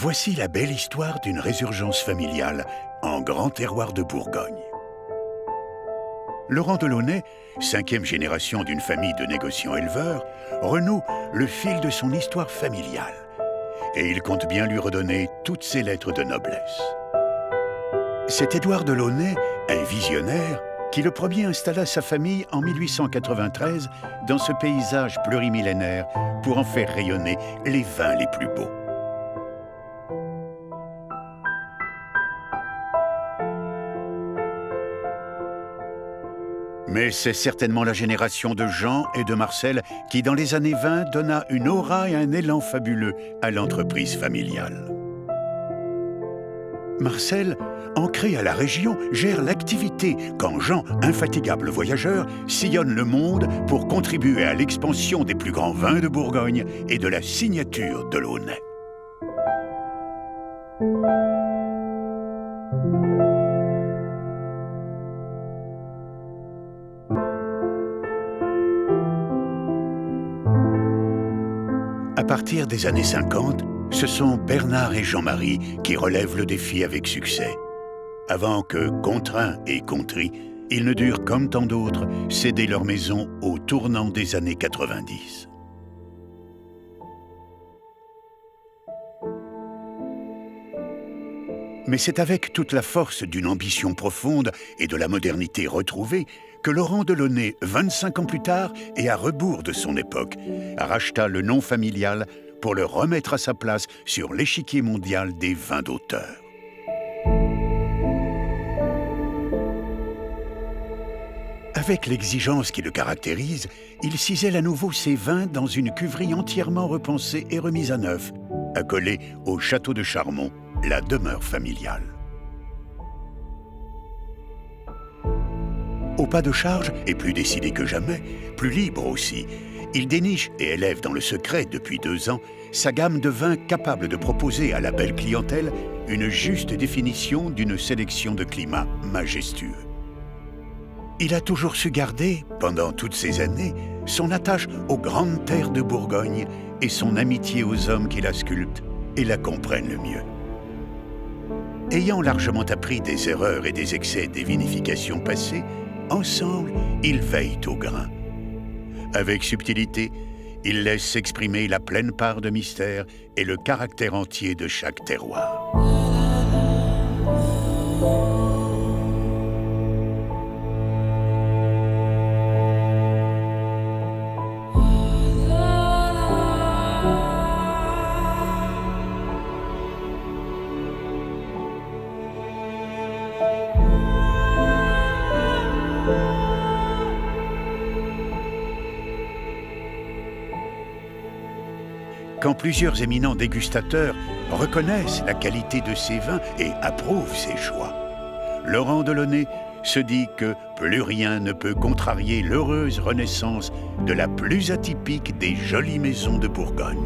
Voici la belle histoire d'une résurgence familiale en grand terroir de Bourgogne. Laurent Delaunay, 5e génération d'une famille de négociants-éleveurs, renoue le fil de son histoire familiale. Et il compte bien lui redonner toutes ses lettres de noblesse. C'est Édouard Delaunay, un visionnaire, qui le premier installa sa famille en 1893 dans ce paysage plurimillénaire pour en faire rayonner les vins les plus beaux. Mais c'est certainement la génération de Jean et de Marcel qui, dans les années 20, donna une aura et un élan fabuleux à l'entreprise familiale. Marcel, ancré à la région, gère l'activité quand Jean, infatigable voyageur, sillonne le monde pour contribuer à l'expansion des plus grands vins de Bourgogne et de la signature Delaunay. À partir des années 50, ce sont Bernard et Jean-Marie qui relèvent le défi avec succès. Avant que, contraints et contris, ils ne durent, comme tant d'autres, céder leur maison au tournant des années 90. Mais c'est avec toute la force d'une ambition profonde et de la modernité retrouvée que Laurent Delaunay, 25 ans plus tard et à rebours de son époque, racheta le nom familial pour le remettre à sa place sur l'échiquier mondial des vins d'auteur. Avec l'exigence qui le caractérise, il cisèle à nouveau ses vins dans une cuverie entièrement repensée et remise à neuf, accolée au château de Charmont, la demeure familiale. Au pas de charge, et plus décidé que jamais, plus libre aussi, il déniche et élève dans le secret depuis 2 ans sa gamme de vins capable de proposer à la belle clientèle une juste définition d'une sélection de climats majestueux. Il a toujours su garder, pendant toutes ces années, son attache aux grandes terres de Bourgogne et son amitié aux hommes qui la sculptent et la comprennent le mieux. Ayant largement appris des erreurs et des excès des vinifications passées, ensemble, ils veillent au grain. Avec subtilité, ils laissent s'exprimer la pleine part de mystère et le caractère entier de chaque terroir. Quand plusieurs éminents dégustateurs reconnaissent la qualité de ces vins et approuvent ses choix, Laurent Delaunay se dit que plus rien ne peut contrarier l'heureuse renaissance de la plus atypique des jolies maisons de Bourgogne.